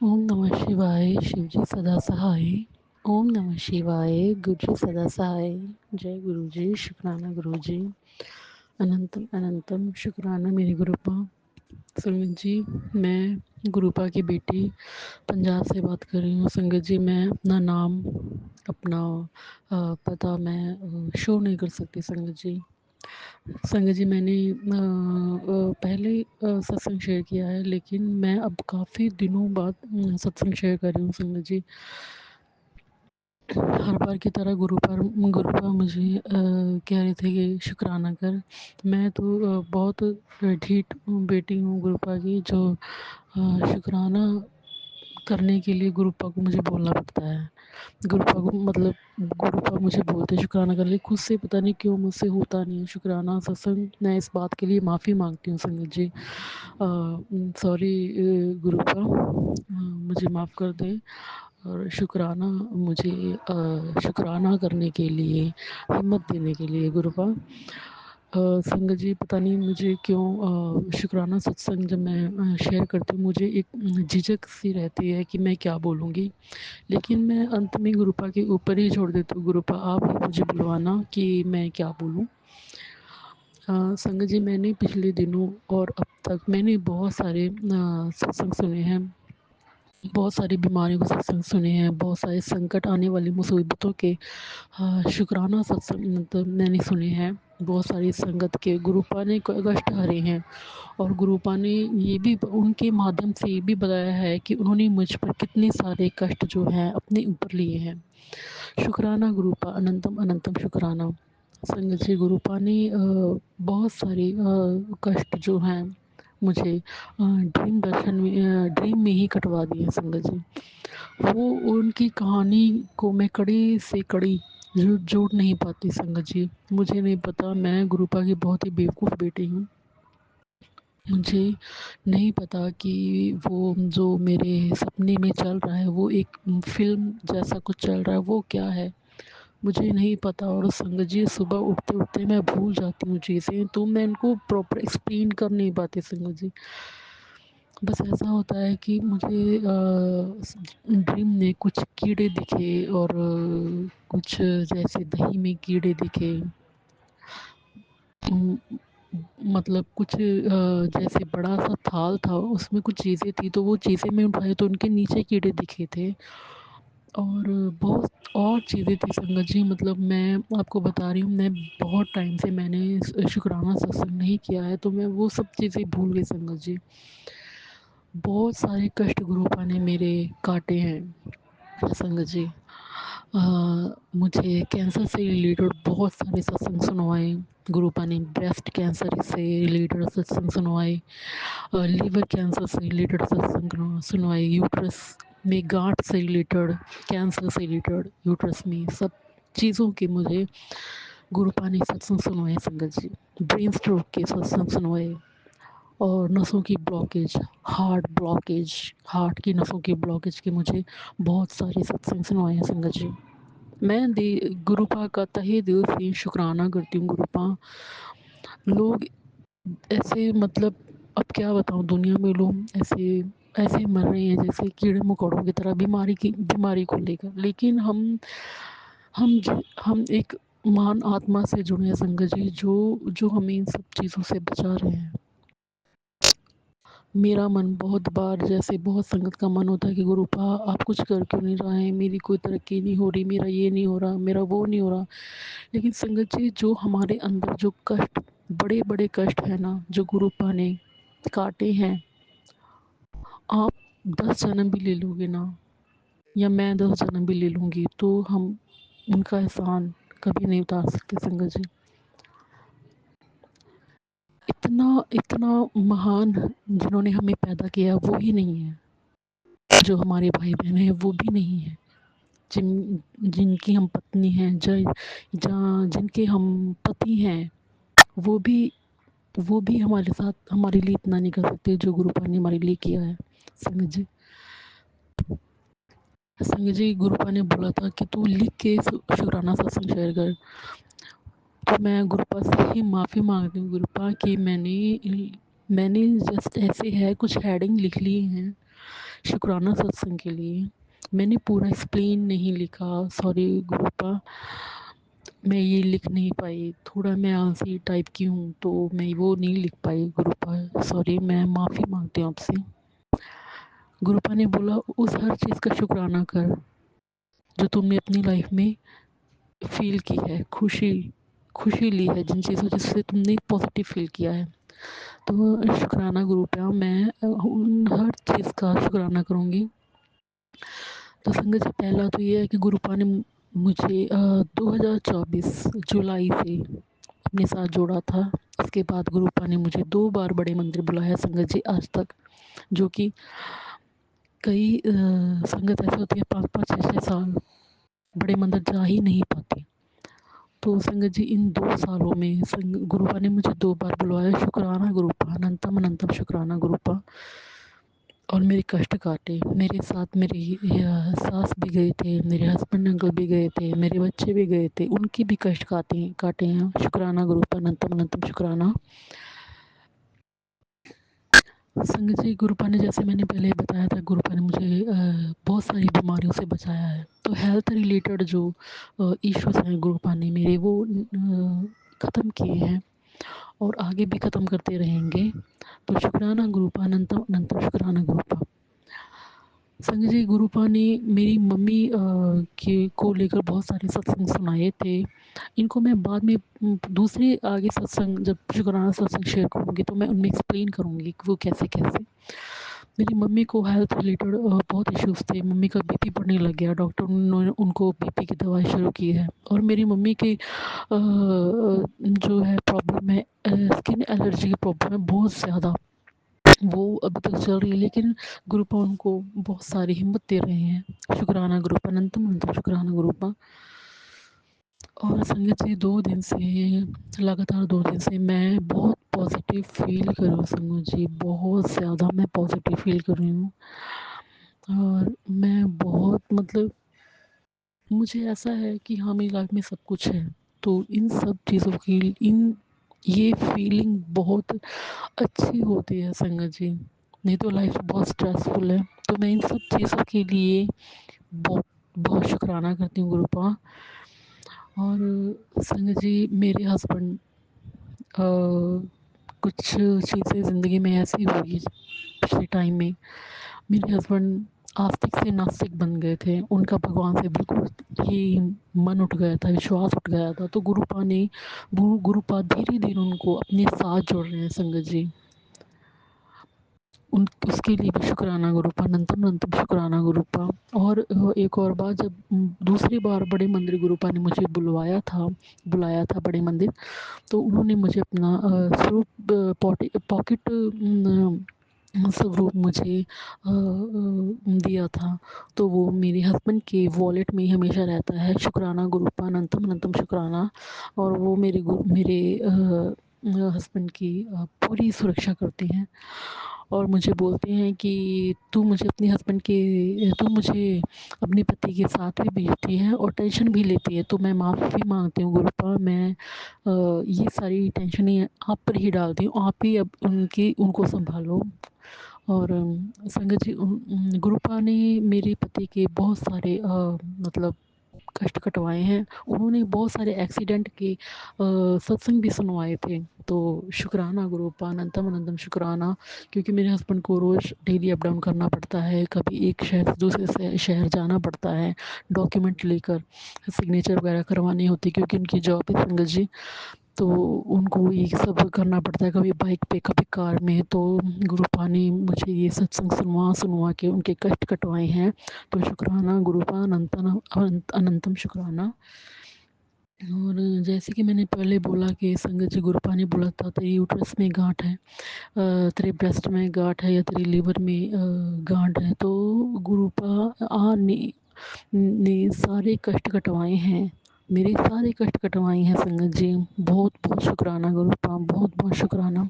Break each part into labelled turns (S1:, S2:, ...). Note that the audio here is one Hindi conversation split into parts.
S1: ओम नमः शिवाय शिवजी सदा सहाय। ओम नमः शिवाय गुरुजी सदा सहाय। जय गुरु जी, शुक्राना गुरु जी। अनंतम अनंतम शुक्राना मेरे गुरुपा। संगत जी, मैं गुरुपा की बेटी पंजाब से बात कर रही हूँ। संगत जी, मैं अपना नाम, अपना पता मैं शो नहीं कर सकती। संगत जी, संगत जी, मैंने पहले सत्संग शेयर किया है, लेकिन मैं अब काफ़ी दिनों बाद सत्संग शेयर कर रही हूँ। संगत जी, हर बार की तरह गुरुपा मुझे कह रहे थे कि शुक्राना कर। मैं तो बहुत ढीठ बेटी हूँ गुरुपा की, जो शुक्राना करने के लिए गुरुपा को मुझे बोलना पड़ता है। गुरुपा को मतलब गुरुपा मुझे बोलते हैं शुक्राना कर ले, खुद से पता नहीं क्यों मुझसे होता नहीं है शुक्राना सत्संग। मैं इस बात के लिए माफ़ी मांगती हूँ संगत जी। सॉरी गुरुपा, मुझे माफ़ कर दें। और शुक्राना मुझे शुक्राना करने के लिए, हिम्मत देने के लिए गुरुपा। संगत जी, पता नहीं मुझे क्यों शुक्राना सत्संग जब मैं शेयर करती हूँ, मुझे एक झिझक सी रहती है कि मैं क्या बोलूँगी। लेकिन मैं अंत में गुरुपा के ऊपर ही छोड़ देती हूँ। गुरुपा, आप ही मुझे बुलवाना कि मैं क्या बोलूँ। संगत जी, मैंने पिछले दिनों और अब तक मैंने बहुत सारे सत्संग सुने हैं, बहुत सारी बीमारियों के सत्संग सुने हैं, बहुत सारे संकट आने वाली मुसीबतों के शुक्राना सत्संग मतलब मैंने सुने हैं। बहुत सारी संगत के गुरुपा ने कष्ट हरे हैं, और गुरुपा ने ये भी उनके माध्यम से ये भी बताया है कि उन्होंने मुझ पर कितने सारे कष्ट जो हैं अपने ऊपर लिए हैं। शुक्राना गुरुपा, अनंतम अनंतम शुक्राना। संगत जी, गुरुपा ने बहुत सारे कष्ट जो हैं मुझे ड्रीम में ही कटवा दिए संगत जी। वो उनकी कहानी को मैं कड़ी से कड़ी जोड़ नहीं पाती संगत जी। मुझे नहीं पता, मैं गुरुपा की बहुत ही बेवकूफ़ बेटी हूँ। मुझे नहीं पता कि वो जो मेरे सपने में चल रहा है वो एक फ़िल्म जैसा कुछ चल रहा है, वो क्या है मुझे नहीं पता। और संगत जी, सुबह उठते उठते मैं भूल जाती हूँ चीज़ें, तो मैं उनको प्रॉपर एक्सप्लेन कर नहीं पाती संगत जी। बस ऐसा होता है कि मुझे ड्रीम में कुछ कीड़े दिखे, और कुछ जैसे दही में कीड़े दिखे। उम, मतलब कुछ जैसे बड़ा सा थाल था, उसमें कुछ चीज़ें थी, तो वो चीज़ें मैं उठाई तो उनके नीचे कीड़े दिखे थे। और बहुत और चीज़ें थी संगत जी। मतलब मैं आपको बता रही हूँ, मैं बहुत टाइम से मैंने शुक्राना सत्संग नहीं किया है, तो मैं वो सब चीज़ें भूल गई संगत जी। बहुत सारे कष्ट गुरुपा ने मेरे काटे हैं संगत जी। मुझे कैंसर से रिलेटेड बहुत सारे सत्संग सुनवाए गुरुपा ने। ब्रेस्ट कैंसर से रिलेटेड सत्संग सुनवाए, लीवर कैंसर से रिलेटेड सत्संग सुनवाए, यूट्रस में गांठ से रिलेटेड, कैंसर से रिलेटेड यूट्रस में सब चीज़ों के मुझे गुरुपा ने सत्संग सुनवाए संगत जी। ब्रेन स्ट्रोक के सत्संग सुनवाए, और नसों की ब्लॉकेज, हार्ट की नसों की ब्लॉकेज के मुझे बहुत सारे सत्संग सुनवाए हैं संगत जी। मैं दे गुरुपा का तहे दिल से शुक्राना करती हूँ गुरुपा। लोग ऐसे मतलब अब क्या बताऊँ, दुनिया में लोग ऐसे ऐसे मर रहे हैं जैसे कीड़े मकोड़ों की तरह, बीमारी को लेकर। लेकिन हम एक महान आत्मा से जुड़े हैं संगत जी, जो जो हमें इन सब चीज़ों से बचा रहे हैं। मेरा मन बहुत बार, जैसे बहुत संगत का मन होता है कि गुरुपा आप कुछ कर क्यों नहीं रहे हैं, मेरी कोई तरक्की नहीं हो रही, मेरा ये नहीं हो रहा, मेरा वो नहीं हो रहा। लेकिन संगत जी, जो हमारे अंदर जो कष्ट, बड़े बड़े कष्ट है ना, जो गुरुपा ने काटे हैं, आप 10 जन्म भी ले लोगे ना, या मैं 10 जन्म भी ले लूँगी, तो हम उनका एहसान कभी नहीं उतार सकते संगत जी। इतना इतना महान जिन्होंने हमें पैदा किया वो ही नहीं है, जो हमारे भाई बहन हैं वो भी नहीं है, जिनकी हम पत्नी हैं, जिनके हम पति हैं, वो भी वो भी हमारे साथ हमारे लिए इतना नहीं कर सकते जो गुरुपा ने हमारे लिए किया है संगत जी। संगत जी, गुरुपा ने बोला था कि तू लिख के शुक्राना सत्संग शेयर कर। तो मैं गुरुपा से ही माफ़ी मांगती हूँ गुरुपा कि मैंने जस्ट ऐसे है कुछ हेडिंग लिख लिए हैं, शुक्राना सत्संग के लिए। मैंने पूरा एक्सप्लेन नहीं लिखा, सॉरी गुरुपा, मैं ये लिख नहीं पाई, थोड़ा मैं आलसी टाइप की हूँ तो मैं वो नहीं लिख पाई गुरुपा, सॉरी, मैं माफ़ी मांगती हूँ आपसे। गुरुपा ने बोला उस हर चीज़ का शुक्राना कर जो तुमने अपनी लाइफ में फील की है, खुशी खुशी ली है, जिन चीज़ों जिससे तुमने पॉजिटिव फील किया है। तो शुक्राना गुरुपा, मैं उन हर चीज़ का शुक्राना करूँगी। तो संगत जी, पहला तो ये है कि गुरुपा ने मुझे 2024 जुलाई से अपने साथ जोड़ा था। उसके बाद गुरुपा ने मुझे 2 बार बड़े मंदिर बुलाया संगत जी आज तक, जो कि कई संगत ऐसे होती है 5-5 6-6 साल बड़े मंदिर जा ही नहीं पाती। तो संगत जी, इन 2 सालों में गुरुपा ने मुझे 2 बार बुलवाया। शुक्राना गुरुपा, अनंतम अनंतम शुक्राना गुरुपा। और मेरे कष्ट काटे, मेरे साथ मेरी सास भी गए थे, मेरे हस्बैंड अंकल भी गए थे, मेरे बच्चे भी गए थे, उनके भी कष्ट काटे हैं। शुक्राना गुरुपा, अनंतम अनंतम शुक्राना। संगत जी, गुरुपा ने, जैसे मैंने पहले बताया था, गुरुपा ने मुझे बहुत सारी बीमारियों से बचाया है। तो हेल्थ रिलेटेड जो इश्यूज हैं, गुरुपा ने मेरे वो ख़त्म किए हैं और आगे भी ख़त्म करते रहेंगे। तो शुक्राना गुरुपा, अनंतम अनंतम शुक्राना गुरुपा। संजय जी, गुरुपा ने मेरी मम्मी के को लेकर बहुत सारे सत्संग सुनाए थे। इनको मैं बाद में दूसरे आगे सत्संग, जब शुक्राना सत्संग शेयर करूँगी तो मैं उनमें एक्सप्लेन करूँगी कि वो कैसे कैसे। मेरी मम्मी को हेल्थ रिलेटेड बहुत इश्यूज थे। मम्मी का बीपी बढ़ने लग गया, डॉक्टर ने उनको बीपी की दवाई शुरू की है। और मेरी मम्मी की जो है प्रॉब्लम है, स्किन एलर्जी की प्रॉब्लम है बहुत ज़्यादा, वो अभी तक चल रही है। लेकिन गुरुपा उनको बहुत सारी हिम्मत दे रहे हैं। शुक्राना गुरुपा, अनंतम अनंतम शुक्राना गुरुपा। और संगत जी, 2 दिन से लगातार 2 दिन से मैं बहुत पॉजिटिव फील कर रही हूँ संगत जी, बहुत ज़्यादा मैं पॉजिटिव फील कर रही हूँ। और मैं बहुत, मतलब मुझे ऐसा है कि हाँ, मेरी लाइफ में सब कुछ है। तो इन सब चीज़ों की ये फीलिंग बहुत अच्छी होती है संगत जी। नहीं तो लाइफ बहुत स्ट्रेसफुल है। तो मैं इन सब चीज़ों के लिए बहुत बहुत शुक्राना करती हूँ गुरुपा। और संगत जी, मेरे हस्बैंड, कुछ चीज़ें ज़िंदगी में ऐसी हुई पिछले टाइम में। मेरे हस्बैंड आस्तिक से नास्तिक बन गए थे, उनका भगवान से बिल्कुल ही मन उठ गया था, विश्वास उठ गया था। तो गुरुपा धीरे धीरे उनको अपने साथ जोड़ रहे हैं संगत जी। उन उसके लिए भी शुक्राना गुरुपा, अनंतम अनंतम शुक्राना गुरुपा। और एक और बात, जब दूसरी बार बड़े मंदिर गुरुपा ने मुझे बुलाया था बड़े मंदिर, तो उन्होंने मुझे अपना स्वरूप पॉकेट स्वरूप मुझे दिया था। तो वो मेरे हस्बैंड के वॉलेट में ही हमेशा रहता है। शुक्राना गुरुपा, अनंतम अनंतम शुक्राना। और वो मेरे हस्बैंड की पूरी सुरक्षा करते हैं और मुझे बोलते हैं कि तू मुझे अपने पति के साथ भी भेजती है और टेंशन भी लेती है। तो मैं माफ़ी मांगती हूँ गुरुपा, मैं ये सारी टेंशनें आप पर ही डालती हूँ, आप ही अब उनको संभालो। और संगत जी, गुरुपा ने मेरे पति के बहुत सारे मतलब कष्ट कटवाए हैं। उन्होंने बहुत सारे एक्सीडेंट के सत्संग भी सुनवाए थे। तो शुक्राना गुरुपा, अनंतम अनंतम शुक्राना। क्योंकि मेरे हस्बैंड को रोज़ डेली अप डाउन करना पड़ता है, कभी एक शहर से दूसरे शहर जाना पड़ता है, डॉक्यूमेंट लेकर सिग्नेचर वगैरह करवानी होती है, क्योंकि उनकी जॉब है संगत जी। तो उनको ये सब करना पड़ता है, कभी बाइक पे कभी कार में। तो गुरुपा ने मुझे ये सत्संग सुनवा सुनवा के उनके कष्ट कटवाए हैं। तो शुक्राना गुरुपा, अनंतम शुक्राना। और जैसे कि मैंने पहले बोला कि संगत जी, गुरुपा ने बोला था तेरी यूट्रस में गांठ है, तेरे ब्रेस्ट में गांठ है, या तेरे लीवर में गांठ है। तो गुरुपा ने सारे कष्ट कटवाए हैं, मेरे सारे कष्ट कटवाए हैं संगत जी। बहुत बहुत शुक्राना गुरुपा, बहुत बहुत शुक्राना।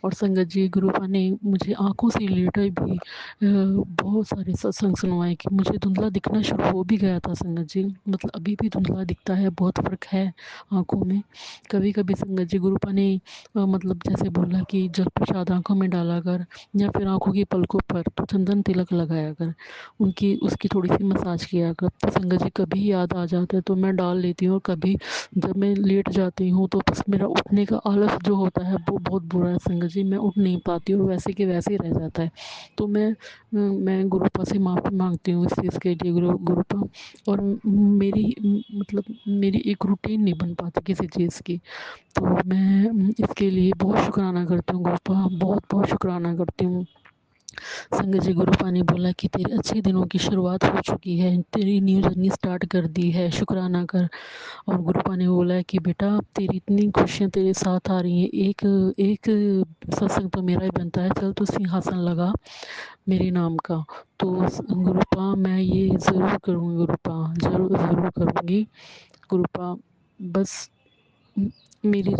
S1: और संगत जी गुरुपा ने मुझे आँखों से रिलेटेड भी बहुत सारे सत्संग सुनवाए कि मुझे धुंधला दिखना शुरू हो भी गया था संगत जी, मतलब अभी भी धुंधला दिखता है, बहुत फ़र्क है आँखों में। कभी-कभी संगत जी गुरुपा ने मतलब जैसे बोला कि जल प्रसाद आँखों में डाला कर या फिर आँखों की पलकों पर तो चंदन तिलक लगाया कर, उनकी उसकी थोड़ी-सी मसाज किया कर। तो संगत जी कभी याद आ जाता है तो मैं डाल लेती हूँ, और कभी जब मैं लेट जाती हूँ तो बस मेरा उठने का आलस जो होता है वो बहुत बुरा है संगत जी, मैं उठ नहीं पाती हूँ, वैसे के वैसे ही रह जाता है। तो मैं गुरुपा से माफ़ी माँगती हूँ इस चीज़ के लिए गुरुपा। और मेरी मतलब मेरी एक रूटीन नहीं बन पाती किसी चीज़ की, तो मैं इसके लिए बहुत शुक्राना करती हूँ गुरुपा, बहुत-बहुत शुक्राना करती हूँ। संगत जी गुरुपा ने बोला कि तेरे अच्छे दिनों की शुरुआत हो चुकी है, तेरी न्यू जर्नी स्टार्ट कर दी है, शुक्राना कर। और गुरुपा ने बोला है कि बेटा तेरी इतनी खुशियाँ तेरे साथ आ रही हैं, एक एक सत्संग तो मेरा ही बनता है, चल तू सिंहासन लगा मेरे नाम का। तो गुरुपा मैं ये ज़रूर करूँगी गुरुपा, ज़रूर ज़रूर करूँगी गुरुपा। बस मेरी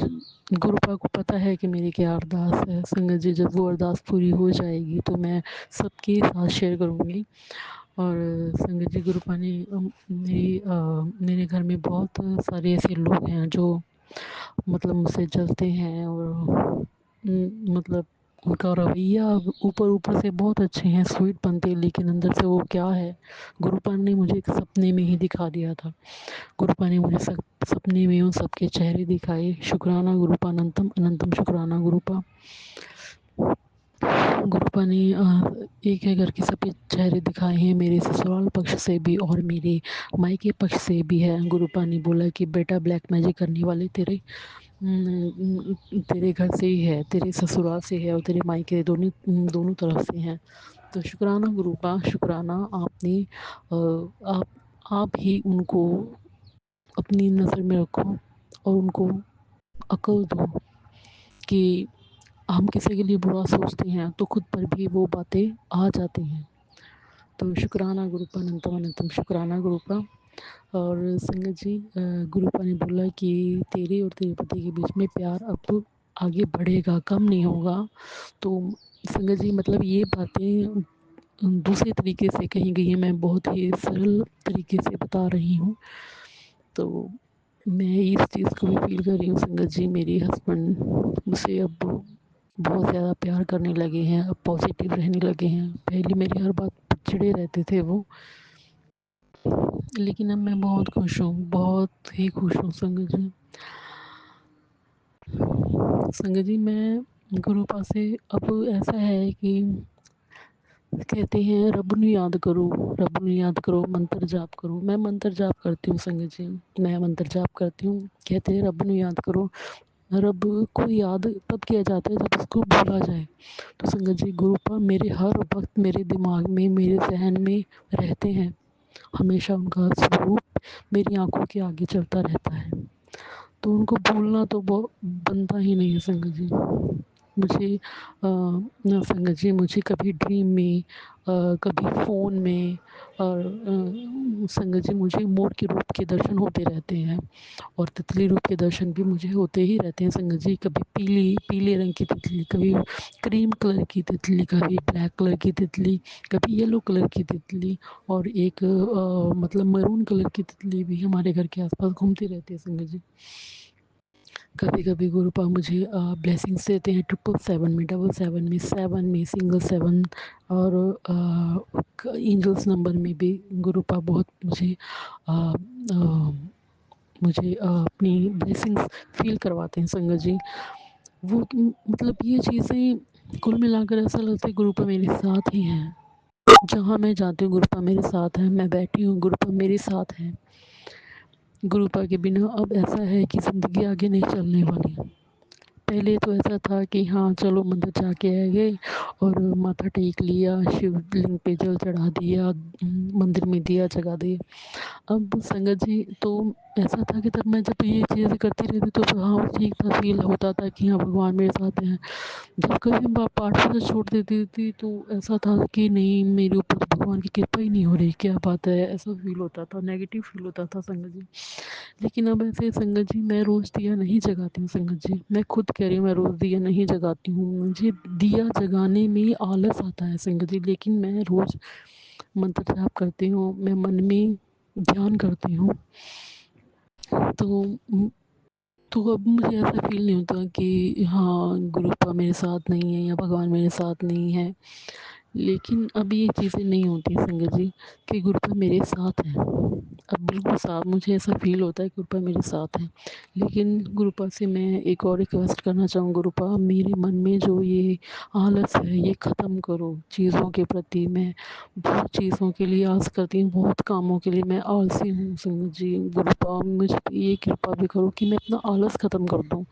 S1: गुरुपा को पता है कि मेरी क्या अरदास है संगत जी, जब वो अरदास पूरी हो जाएगी तो मैं सबके साथ शेयर करूँगी। और संगत जी गुरुपा ने मेरे घर में बहुत सारे ऐसे लोग हैं जो मतलब मुझसे जलते हैं, और मतलब उनका रवैया ऊपर-ऊपर से बहुत अच्छे हैं, स्वीट बनते हैं, लेकिन अंदर से वो क्या है, गुरुपा ने मुझे एक सपने में ही दिखा दिया था। गुरुपा ने मुझे सपने में उन सबके चेहरे दिखाए। शुक्राना गुरुपा, अनंतम अनंतम शुक्राना गुरुपा। गुरुपा ने एक-एक करके सबके चेहरे दिखाए हैं, मेरे ससुराल पक्ष से भी और मेरे मायके पक्ष से भी है। गुरुपा ने बोला कि बेटा ब्लैक मैजिक करने वाले तेरे घर से ही है, तेरे ससुराल से है और तेरे मायके दोनों दोनों तरफ से हैं। तो शुक्राना गुरुपा, शुक्राना आपने आप ही उनको अपनी नज़र में रखो और उनको अक्ल दो कि हम किसी के लिए बुरा सोचते हैं तो खुद पर भी वो बातें आ जाती हैं। तो शुक्राना गुरुपा, अनंतम अनंतम शुक्राना गुरुपा। और संगत जी गुरुपा ने बोला कि तेरे और तेरे पति के बीच में प्यार अब आगे बढ़ेगा, कम नहीं होगा। तो संगत जी मतलब ये बातें दूसरे तरीके से कही गई हैं, मैं बहुत ही सरल तरीके से बता रही हूँ। तो मैं इस चीज़ को भी फ़ील कर रही हूँ संगत जी, मेरे हस्बैंड मुझसे अब बहुत ज़्यादा प्यार करने लगे हैं, अब पॉज़िटिव रहने लगे हैं। पहले मेरी हर बात पर चिढ़े रहते थे वो, लेकिन अब मैं बहुत खुश हूँ, बहुत ही खुश हूँ संगत जी। संगत जी मैं गुरुपा से अब ऐसा है कि कहते हैं रब नू याद करो, रब नू याद करो, मंत्र जाप करो। मैं मंत्र जाप करती हूँ संगत जी, मैं मंत्र जाप करती हूँ। कहते हैं रब नू याद करो, रब को याद तब किया जाता है जब उसको भूला जाए। तो संगत जी गुरुपा मेरे हर वक्त मेरे दिमाग में, मेरे ज़हन में रहते हैं, हमेशा उनका स्वरूप मेरी आँखों के आगे चलता रहता है। तो उनको भूलना तो बनता ही नहीं है संगत जी। मुझे ना संगत जी मुझे कभी ड्रीम में कभी फ़ोन में और संगत जी मुझे मोर के रूप के दर्शन होते रहते हैं, और तितली रूप के दर्शन भी मुझे होते ही रहते हैं संगत जी। कभी पीले रंग की तितली, कभी क्रीम कलर की तितली, कभी ब्लैक कलर की तितली, कभी येलो कलर की तितली, और एक मतलब मैरून कलर की तितली भी हमारे घर के आस-पास घूमती रहती है संगत जी। कभी-कभी गुरुपा मुझे ब्लेसिंग्स देते हैं 777 में, 777 में, 7 में, सिंगल 7, और एंजल्स नंबर में भी गुरुपा बहुत मुझे अपनी ब्लेसिंग्स फ़ील करवाते हैं संगत जी। वो मतलब ये चीज़ें कुल मिलाकर ऐसा लगता है गुरुपा मेरे साथ ही हैं। जहाँ मैं जाती हूँ गुरुपा मेरे साथ हैं, मैं बैठी हूँ गुरुपा मेरे साथ हैं। गुरुपा के बिना अब ऐसा है कि ज़िंदगी आगे नहीं चलने वाली। पहले तो ऐसा था कि हाँ चलो मंदिर जाके आ गए और माथा टेक लिया, शिवलिंग पे जल चढ़ा दिया, मंदिर में दिया जगा दिया। अब संगत जी तो ऐसा था कि तब मैं जब ये चीज़ें करती रहती तो हाँ ठीक था, फ़ील होता था कि हाँ भगवान मेरे साथ हैं। जब कभी मैं पाठ पूजा छोड़ देती थी तो ऐसा था कि नहीं मेरे ऊपर तो भगवान की कृपा ही नहीं हो रही, क्या बात है, ऐसा फ़ील होता था, नेगेटिव फ़ील होता था संगत जी। लेकिन अब ऐसे संगत जी मैं रोज़ दिया नहीं जगाती हूँ संगत जी, मैं खुद कह रही हूँ मैं रोज़ दिया नहीं जगाती हूँ, मुझे दिया जगाने में आलस आता है संगत जी, लेकिन मैं रोज़ मंत्र जाप करती हूँ, मैं मन में ध्यान करती हूँ। तो तो अब मुझे ऐसा फ़ील नहीं होता कि हाँ, गुरुपा मेरे साथ नहीं है या भगवान मेरे साथ नहीं है। लेकिन अब ये चीज़ें नहीं होती संगत जी कि गुरुपा मेरे साथ है। अब बिल्कुल साफ मुझे ऐसा फ़ील होता है कि गुरुपा मेरे साथ है। लेकिन गुरुपा से मैं एक और रिक्वेस्ट करना चाहूँ, गुरुपा मेरे मन में जो ये आलस है ये ख़त्म करो चीज़ों के प्रति। मैं बहुत चीज़ों के लिए आस करती हूँ, बहुत कामों के लिए मैं आलसी हूँ संगत जी। गुरुपा मुझ पे ये कृपा भी करो कि मैं अपना आलस ख़त्म कर दूँ।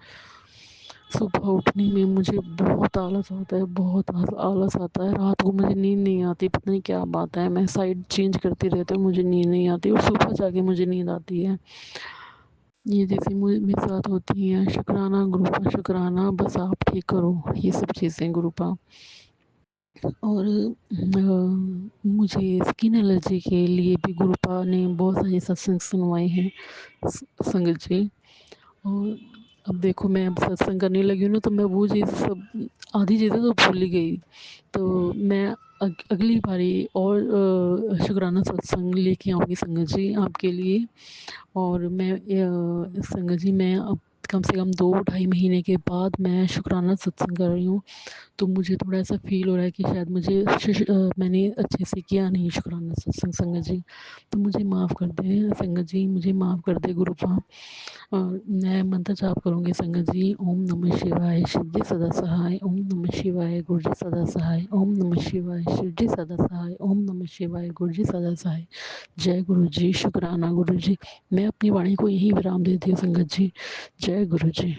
S1: सुबह उठने में मुझे बहुत आलस आता है, बहुत आलस आता है। रात को मुझे नींद नहीं आती, पता नहीं क्या बात है। मैं साइड चेंज करती रहती हूँ, मुझे नींद नहीं आती और सुबह जाके मुझे नींद आती है। ये जैसे मुझे मेरे साथ होती हैं, शुक्राना गुरुपा शुक्राना, बस आप ठीक करो ये सब चीज़ें गुरुपा। और मुझे स्किन एलर्जी के लिए भी गुरुपा ने बहुत सारे सत्संग सुनवाए हैं संगत जी। और अब देखो मैं अब सत्संग करने लगी हूँ ना, तो मैं वो चीज़ सब आधी चीज़ें तो भूल ही गई। तो मैं अगली बारी और शुक्राना सत्संग लेके आऊँगी संगत जी आपके लिए। और मैं संगत जी मैं अब कम से कम 2 ढाई महीने के बाद मैं शुक्राना सत्संग कर रही हूँ। तो मुझे थोड़ा ऐसा फ़ील हो रहा है कि शायद मैंने अच्छे से किया नहीं शुक्राना सत्संग संगत जी। तो मुझे माफ़ कर दें संगत जी, मुझे माफ़ कर दें गुरुपा। मैं मंत्र जाप करूँगी संगत जी। ओम नमः शिवाय शिव जी सदा सहाय, ओम नमः शिवाय गुरु जी सदा सहाय, ओम नमः शिवाय शिव जी सदा सहाय, ओम नमः शिवाय गुरु जी सदा सहाय। जय गुरु जी, शुक्राना गुरु जी। मैं अपनी वाणी को यहीं विराम देती हूँ संगत जी। जय गुरु जी।